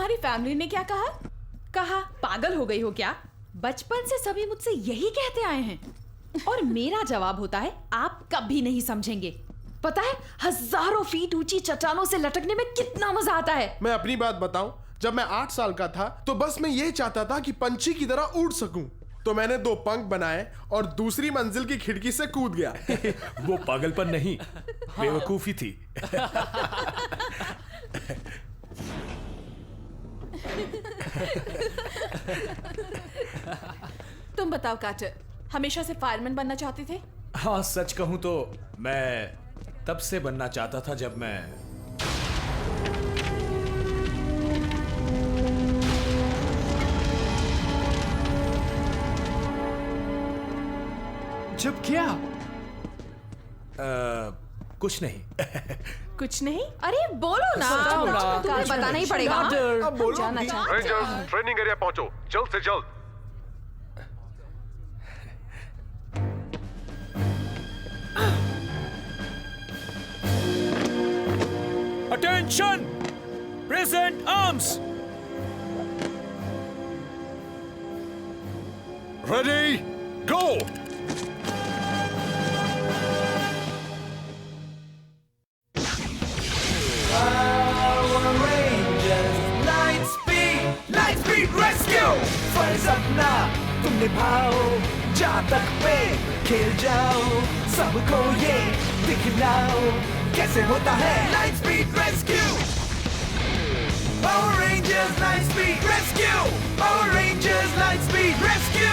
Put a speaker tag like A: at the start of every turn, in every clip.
A: तुम्हारी फैमिली ने क्या कहा? कहा पागल हो गई हो क्या? बचपन से सभी मुझसे यही कहते आए हैं। और मेरा जवाब होता है आप कभी नहीं समझेंगे। पता है हजारों फीट ऊंची चट्टानों से लटकने में कितना मजा आता है।
B: मैं अपनी बात बताऊं, जब मैं 8 साल का था तो बस मैं ये चाहता था कि पंछी की तरह उड़ सकूं। तो मैंने 2 पंख बनाए और दूसरी मंजिल की खिड़की से कूद गया।
C: वो पागलपन नहीं, बेवकूफी थी।
A: तुम बताओ कार्टर, हमेशा से फायरमैन बनना चाहते थे?
C: हाँ, सच कहूं तो मैं तब से बनना चाहता था जब क्या? कुछ नहीं।
A: कुछ नहीं? अरे बोलो ना, तुम्हें बताना ही पड़ेगा।
B: अब बोलो।
A: जाना चाहते हैं।
D: रेंजर्स ट्रेनिंग एरिया पहुंचो, जल्द से जल्द।
C: अटेंशन! Present arms!
D: रेडी गो!
E: अपना तुम निभाओ, जहाँ तक पे खेल जाओ, सबको ये दिखलाओ कैसे होता है light speed rescue. Power Rangers light speed rescue, Power Rangers light speed rescue,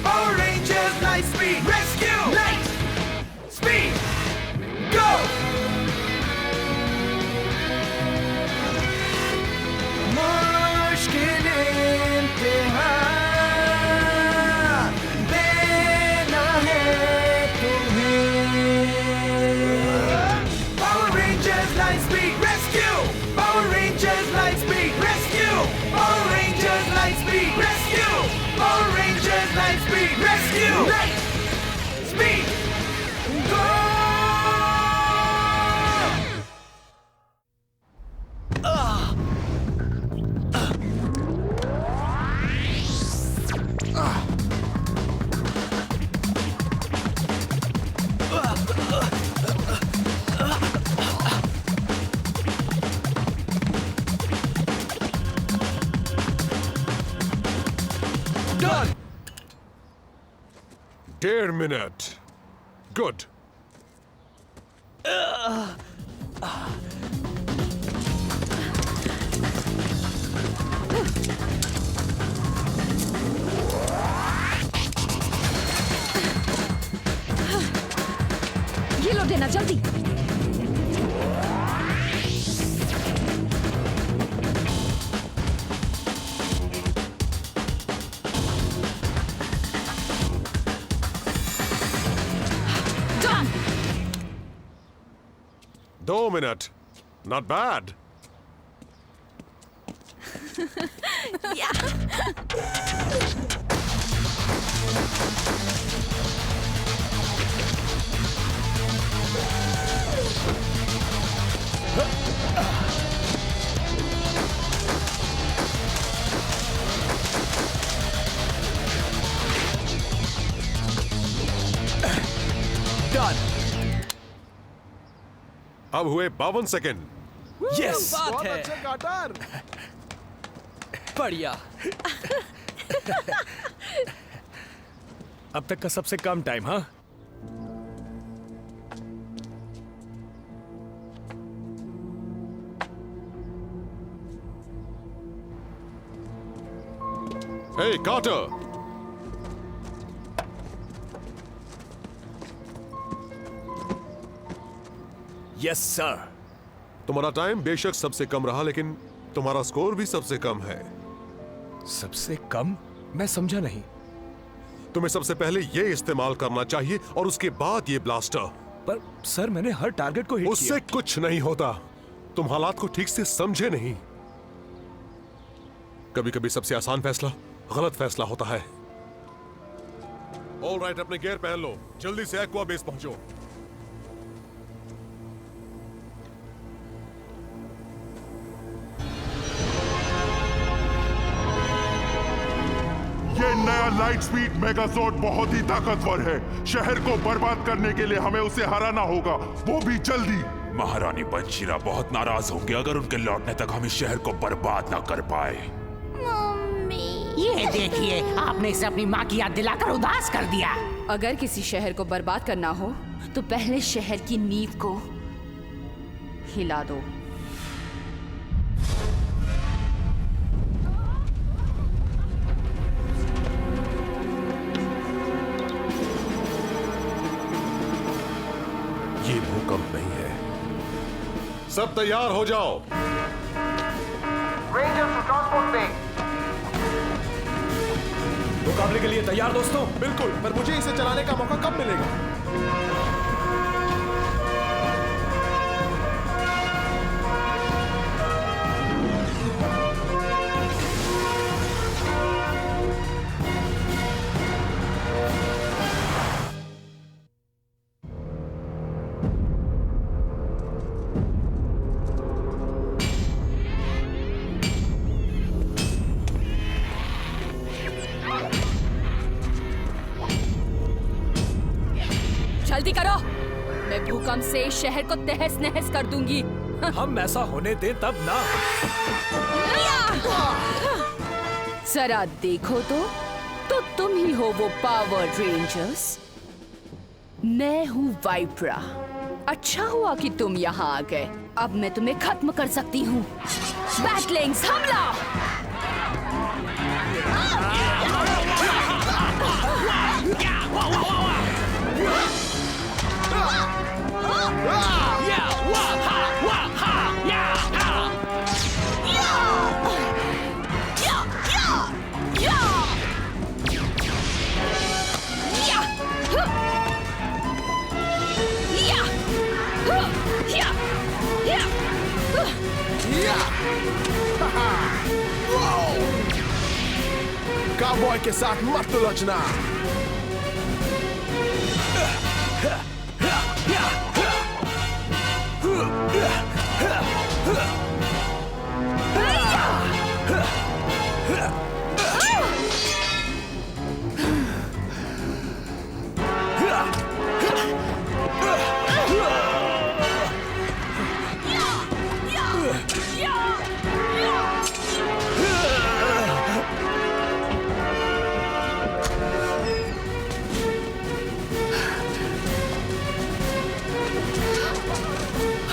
E: Power Rangers light speed rescue, light speed go. मुश्किल इम्तिहान
D: डेढ़ मिनट। गुड।
A: ये लो देना जल्दी। Done.
D: 2 minute. Not bad.
C: Done.
D: अब हुए 52 सेकेंड।
C: Yes.
B: बहुत अच्छा कार्टर।
C: बढ़िया। अब तक का सबसे कम टाइम, हाँ?
D: Hey, Carter!
C: Yes, sir.
D: तुम्हारा टाइम बेशक सबसे कम रहा, लेकिन तुम्हारा स्कोर भी सबसे कम है।
C: सबसे कम? मैं समझा नहीं।
D: तुम्हें सबसे पहले ये इस्तेमाल करना चाहिए और उसके बाद ये ब्लास्टर।
C: पर सर, मैंने हर टारगेट को हिट
D: उससे
C: किया।
D: कुछ नहीं होता। तुम हालात को ठीक से समझे नहीं। कभी कभी सबसे आसान फैसला गलत फैसला होता है। ऑलराइट, अपने गियर पहन लो, जल्दी से एक्वा बेस पहुंचो।
F: लाइटस्पीड मेगाजॉर्ड बहुत ही ताकतवर है। शहर को बर्बाद करने के लिए हमें उसे हराना होगा, वो भी जल्दी।
G: महारानी बंशीरा बहुत नाराज होंगे अगर उनके लौटने तक हम इस शहर को बर्बाद ना कर पाए।
H: ये देखिए, आपने इसे अपनी माँ की याद दिलाकर उदास कर दिया।
A: अगर किसी शहर को बर्बाद करना हो तो पहले शहर की नींव को हिला दो।
D: ये भूकंप नहीं है। सब तैयार हो जाओ।
C: मुकाबले के लिए तैयार दोस्तों?
B: बिल्कुल, पर मुझे इसे चलाने का मौका कब मिलेगा?
A: जल्दी करो, मैं भूकंप से इस शहर को तहस नहस कर दूंगी।
C: हम ऐसा होने दें तब ना।
A: जरा देखो तो तुम ही हो वो पावर रेंजर्स। मैं हूँ वाइप्रा। अच्छा हुआ कि तुम यहाँ आ गए। अब मैं तुम्हें खत्म कर सकती हूँ। बैटलिंग्स हमला!
B: काउबॉय के साथ मत उलझना।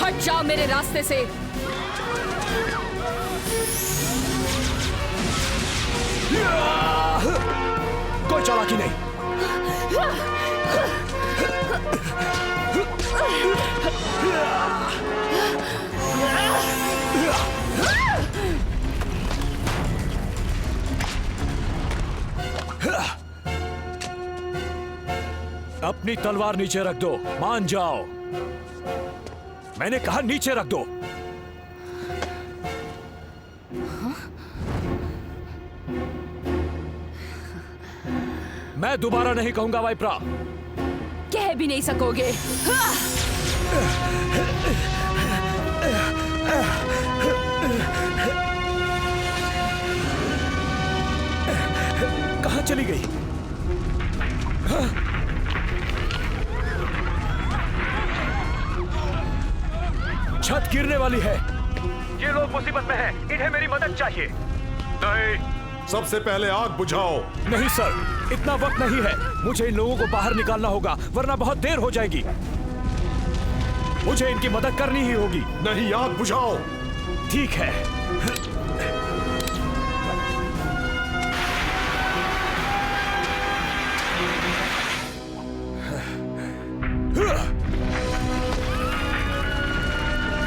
A: हट जाओ मेरे रास्ते से।
C: कोई चालाकी नहीं। अपनी तलवार नीचे रख दो, मान जाओ। मैंने कहा नीचे रख दो। मैं दोबारा नहीं कहूंगा वाइप्रा।
A: कह भी नहीं सकोगे।
C: कहां चली गई? छत गिरने वाली है।
I: ये लोग मुसीबत में हैं, इन्हें मेरी मदद चाहिए।
D: नहीं, सबसे पहले आग बुझाओ।
C: नहीं सर, इतना वक्त नहीं है। मुझे इन लोगों को बाहर निकालना होगा, वरना बहुत देर हो जाएगी। मुझे इनकी मदद करनी ही होगी।
D: नहीं, आग बुझाओ।
C: ठीक है।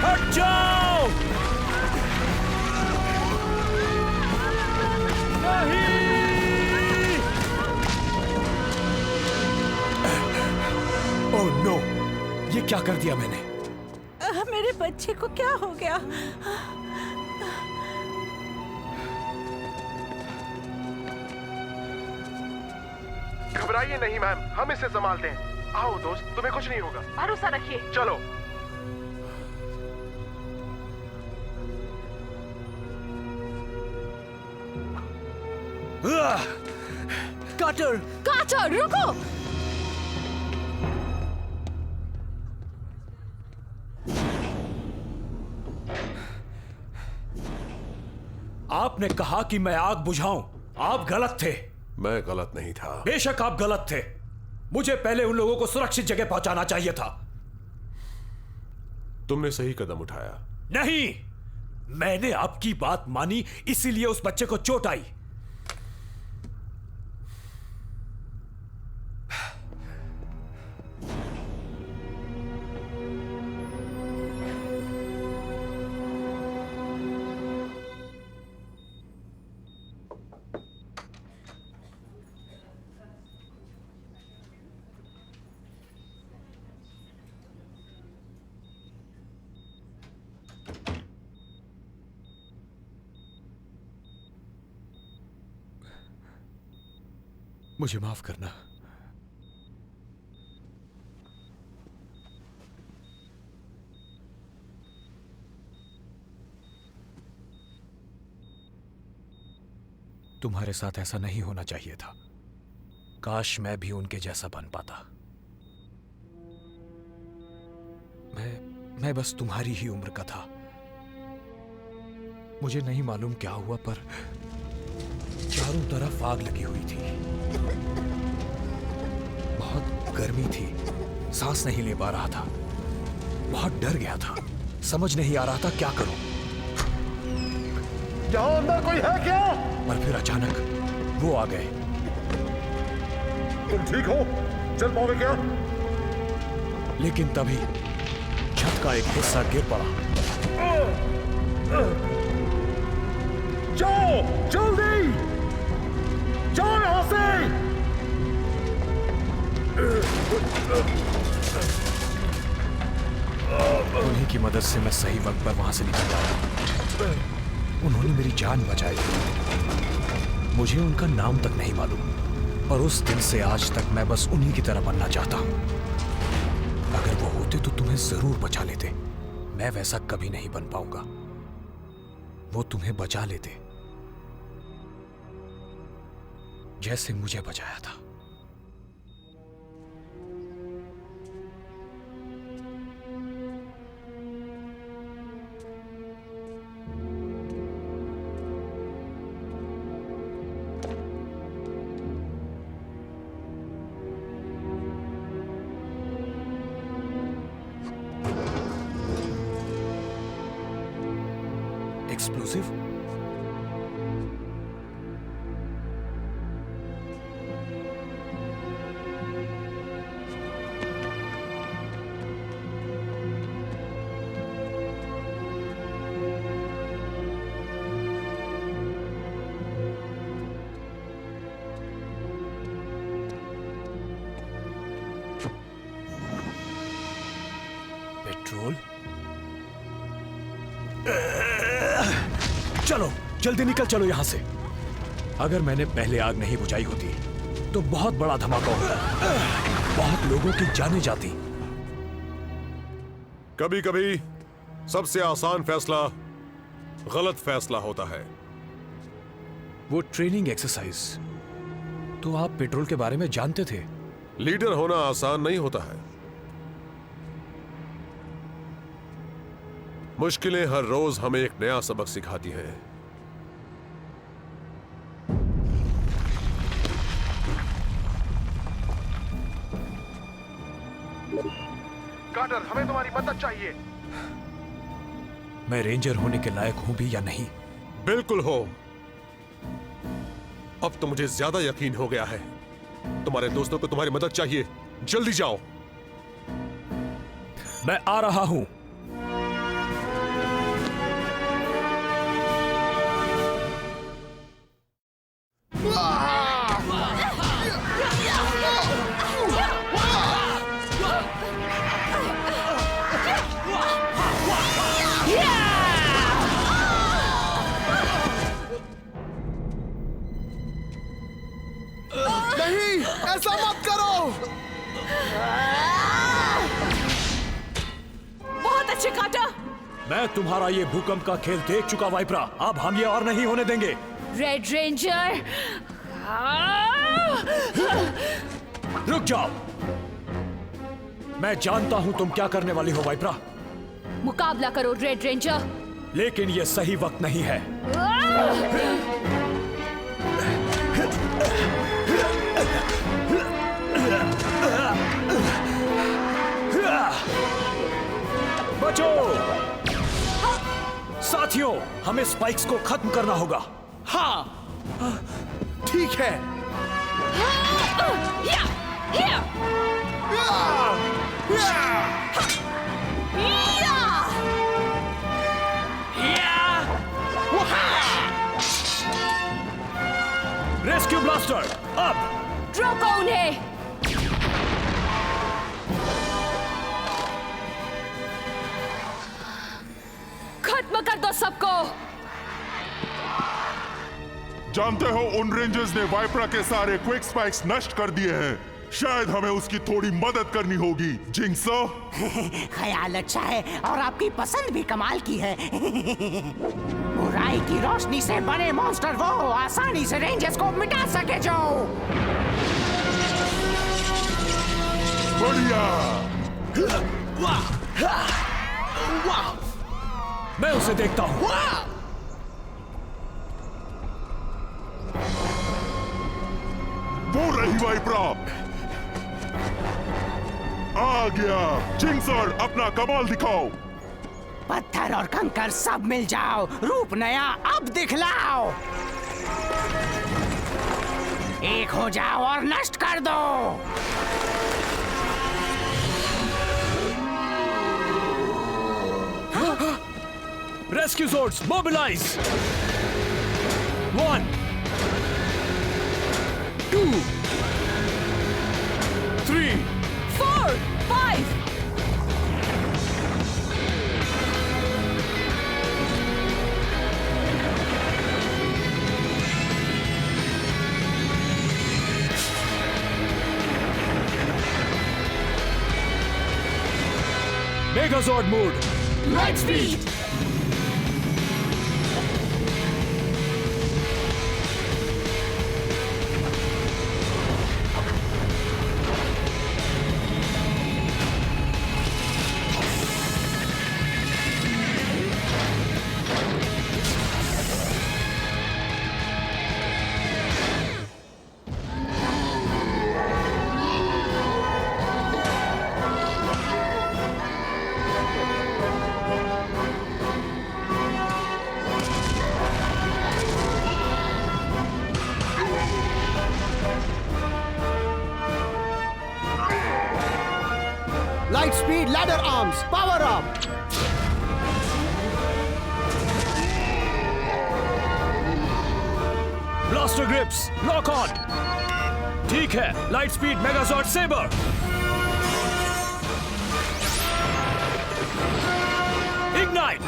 C: हट जाओ! नहीं! Oh no! ये क्या कर दिया मैंने?
H: मेरे बच्चे को क्या हो गया?
B: घबराइए नहीं मैम, हम इसे संभालते हैं। आओ दोस्त, तुम्हें कुछ नहीं होगा।
A: भरोसा रखिए।
B: चलो।
C: कार्टर।
A: कार्टर रुको।
C: आपने कहा कि मैं आग बुझाऊं। आप गलत थे।
D: मैं गलत नहीं था।
C: बेशक आप गलत थे। मुझे पहले उन लोगों को सुरक्षित जगह पहुंचाना चाहिए था।
D: तुमने सही कदम उठाया।
C: नहीं, मैंने आपकी बात मानी, इसीलिए उस बच्चे को चोट आई। मुझे माफ करना। तुम्हारे साथ ऐसा नहीं होना चाहिए था। काश मैं भी उनके जैसा बन पाता। मैं बस तुम्हारी ही उम्र का था। मुझे नहीं मालूम क्या हुआ, पर चारों तरफ आग लगी हुई थी। बहुत गर्मी थी, सांस नहीं ले पा रहा था। बहुत डर गया था, समझ नहीं आ रहा था क्या करूं।
I: यहाँ अंदर कोई है क्या?
C: पर फिर अचानक वो आ गए।
I: तुम ठीक हो? चल पाओगे क्या?
C: लेकिन तभी छत का एक हिस्सा गिर पड़ा।
I: जाओ जल्दी, जाओ यहां से।
C: उन्हीं की मदद से मैं सही वक्त पर वहां से निकल आया। उन्होंने मेरी जान बचाई। मुझे उनका नाम तक नहीं मालूम, और उस दिन से आज तक मैं बस उन्हीं की तरह बनना चाहता हूं। अगर वो होते तो तुम्हें जरूर बचा लेते। मैं वैसा कभी नहीं बन पाऊंगा। वो तुम्हें बचा लेते जैसे मुझे बचाया था। एक्सप्लोसिव? पेट्रोल? चलो जल्दी निकल चलो यहां से। अगर मैंने पहले आग नहीं बुझाई होती तो बहुत बड़ा धमाका होता, बहुत लोगों की जानें जाती।
D: कभी कभी सबसे आसान फैसला गलत फैसला होता है।
C: वो ट्रेनिंग एक्सरसाइज, तो आप पेट्रोल के बारे में जानते थे?
D: लीडर होना आसान नहीं होता है। मुश्किलें हर रोज हमें एक नया सबक सिखाती हैं।
I: कार्टर, हमें तुम्हारी मदद चाहिए।
C: मैं रेंजर होने के लायक हूं भी या नहीं?
D: बिल्कुल हो। अब तो मुझे ज्यादा यकीन हो गया है। तुम्हारे दोस्तों को तुम्हारी मदद चाहिए, जल्दी जाओ।
C: मैं आ रहा हूं।
B: नहीं, ऐसा मत करो।
A: बहुत अच्छे कार्टर।
C: मैं तुम्हारा ये भूकंप का खेल देख चुका वाइपरा। अब हम ये और नहीं होने देंगे।
A: रेड रेंजर,
C: रुक जाओ। मैं जानता हूं तुम क्या करने वाली हो वाइपरा,
A: मुकाबला करो रेड रेंजर।
C: लेकिन यह सही वक्त नहीं है। बचो साथियों, हमें स्पाइक्स को खत्म करना होगा।
B: हाँ, ठीक है।
C: रेस्क्यू ब्लास्टर अब।
A: रोको उन्हें। खत्म कर दो सबको।
F: जानते हो, उन रेंजर्स ने वाइपरा के सारे क्विक स्पाइक्स नष्ट कर दिए हैं। शायद हमें उसकी थोड़ी मदद करनी होगी। जिंक्सो,
H: ख्याल अच्छा है और आपकी पसंद भी कमाल की है। बुराई की रोशनी से बने मॉन्स्टर वो आसानी से रेंजर्स को मिटा सके जो।
F: बढ़िया।
C: मैं उसे देखता हूं।
F: वो रही वाइपरा। आ गया। जिंक्सर, अपना कमाल दिखाओ।
H: पत्थर और कंकर सब मिल जाओ, रूप नया अब दिखलाओ। एक हो जाओ और नष्ट कर दो।
C: Rescue source mobilise. 1 2 3
A: 4 5
C: Megazord mode.
A: Light speed.
E: Light speed ladder arms, power up!
C: Blaster grips lock on. ठीक है, light speed Megazord sabre. Ignite.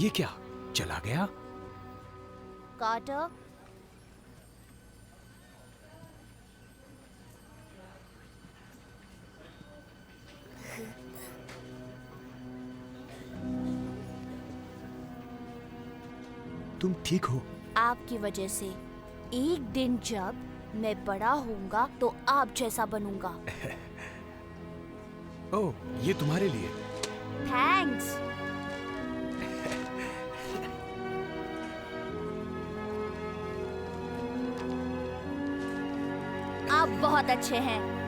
C: ये क्या चला गया?
J: कार्टर,
C: तुम ठीक हो?
J: आपकी वजह से एक दिन जब मैं बड़ा होऊंगा तो आप जैसा बनूंगा।
C: ओह, ये तुम्हारे लिए।
J: थैंक्स। आप बहुत अच्छे हैं।